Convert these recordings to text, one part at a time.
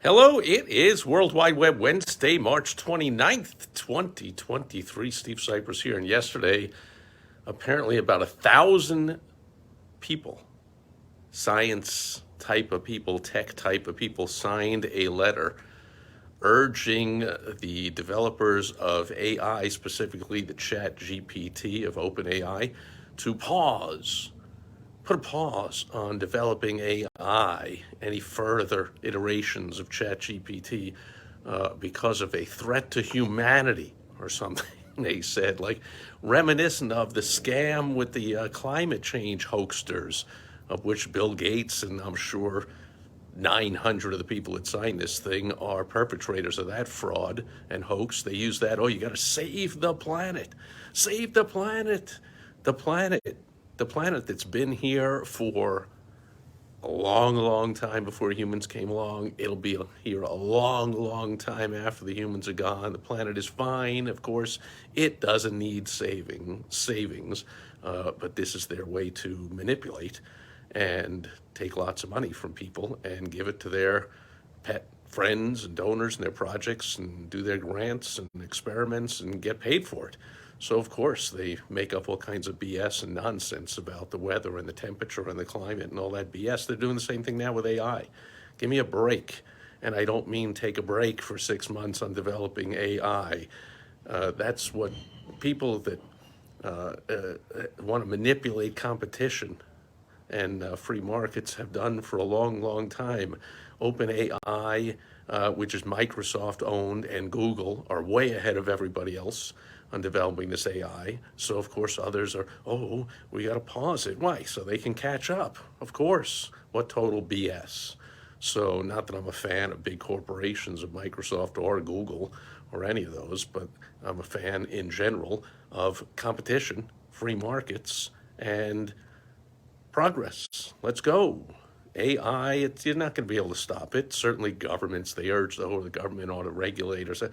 Hello, it is World Wide Web Wednesday, March 29th, 2023. Steve Sipress here. And yesterday, apparently about 1,000 people, science type of people, tech type of people, signed a letter urging the developers of AI, specifically the Chat GPT of OpenAI, to put a pause on developing AI, any further iterations of ChatGPT, because of a threat to humanity or something. They said, like reminiscent of the scam with the climate change hoaxsters, of which Bill Gates and I'm sure 900 of the people that signed this thing are perpetrators of that fraud and hoax. They use that, oh, you got to save the planet. Save the planet. The planet. The planet that's been here for a long, long time before humans came along. It'll be here a long, long time after the humans are gone. The planet is fine, of course. It doesn't need savings, but this is their way to manipulate and take lots of money from people and give it to their pet friends and donors and their projects and do their grants and experiments and get paid for it. So, of course, they make up all kinds of BS and nonsense about the weather and the temperature and the climate and all that BS. They're doing the same thing now with AI. Give me a break. And I don't mean take a break for 6 months on developing AI. That's what people that want to manipulate competition and free markets have done for a long, long time. OpenAI, which is Microsoft owned, and Google are way ahead of everybody else on developing this AI. So, of course, others are, oh, we got to pause it. Why? So they can catch up. Of course. What total BS. So, not that I'm a fan of big corporations of Microsoft or Google or any of those, but I'm a fan in general of competition, free markets, and progress. Let's go. AI, you're not going to be able to stop it. Certainly governments, they urge the government ought to regulate or say,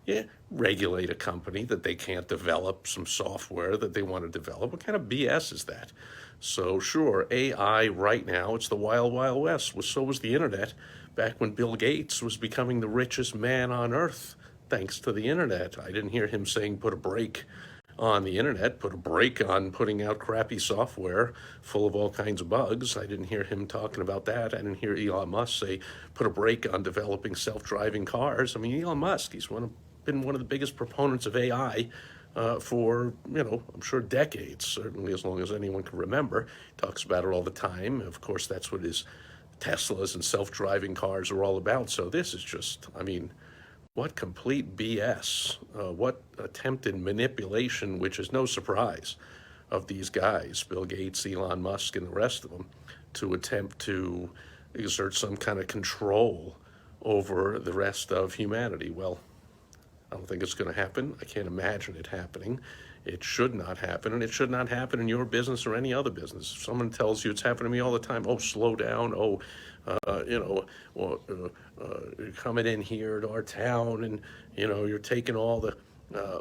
yeah, regulate a company that they can't develop some software that they want to develop. What kind of BS is that? So sure, AI right now, it's the wild, wild west. So was the internet back when Bill Gates was becoming the richest man on earth, thanks to the internet. I didn't hear him saying put a break on the internet, put a break on putting out crappy software full of all kinds of bugs. I didn't hear him talking about that. I didn't hear Elon Musk say put a break on developing self-driving cars. I mean, Elon Musk, he's been one of the biggest proponents of AI for, I'm sure decades, certainly as long as anyone can remember. He talks about it all the time. Of course, that's what his Teslas and self-driving cars are all about. So this is just, what complete BS, what attempted manipulation, which is no surprise of these guys, Bill Gates, Elon Musk, and the rest of them, to attempt to exert some kind of control over the rest of humanity. Well, I don't think it's going to happen. I can't imagine it happening. It should not happen, and it should not happen in your business or any other business. If someone tells you it's happening to me all the time, oh, slow down, oh, you're coming in here to our town, and, you're taking all the,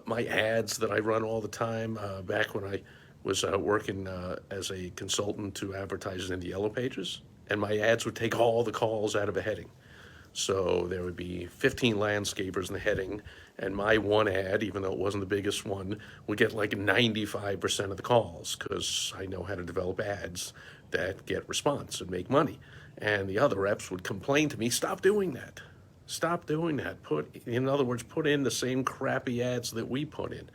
my ads that I run all the time, back when I was working as a consultant to advertisers in the Yellow Pages, and my ads would take all the calls out of a heading. So there would be 15 landscapers in the heading, and my one ad, even though it wasn't the biggest one, would get like 95% of the calls because I know how to develop ads that get response and make money. And the other reps would complain to me, stop doing that. Stop doing that. In other words, put in the same crappy ads that we put in.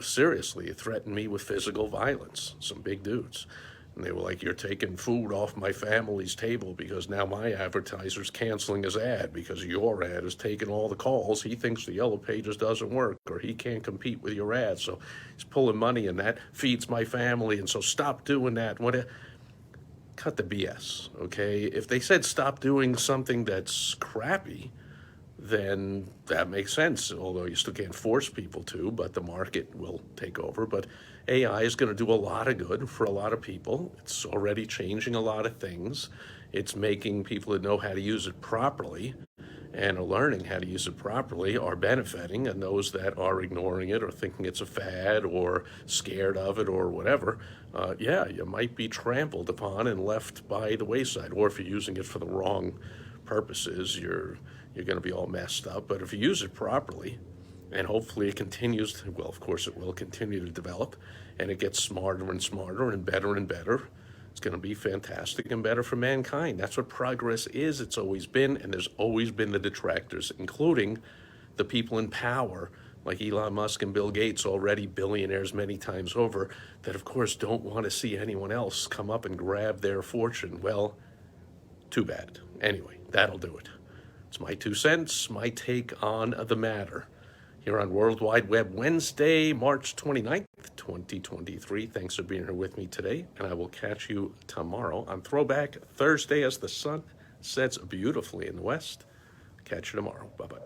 Seriously, it threatened me with physical violence, some big dudes. And they were like, you're taking food off my family's table because now my advertiser's canceling his ad because your ad is taking all the calls. He thinks the Yellow Pages doesn't work or he can't compete with your ad. So he's pulling money and that feeds my family. And so stop doing that. Cut the BS, okay? If they said stop doing something that's crappy, then that makes sense, although you still can't force people to, but the market will take over. But AI is going to do a lot of good for a lot of people. It's already changing a lot of things. It's making people that know how to use it properly and are learning how to use it properly are benefiting, and those that are ignoring it or thinking it's a fad or scared of it or whatever, you might be trampled upon and left by the wayside, or if you're using it for the wrong purposes, you're going to be all messed up. But if you use it properly, and hopefully it continues to, well, of course it will continue to develop, and it gets smarter and smarter and better, it's going to be fantastic and better for mankind. That's what progress is. It's always been, and there's always been the detractors, including the people in power like Elon Musk and Bill Gates, already billionaires many times over, that of course don't want to see anyone else come up and grab their fortune. Well, too bad. Anyway, that'll do it. It's my 2 cents, my take on the matter here on World Wide Web Wednesday, March 29th, 2023. Thanks for being here with me today, and I will catch you tomorrow on Throwback Thursday as the sun sets beautifully in the west. Catch you tomorrow. Bye-bye.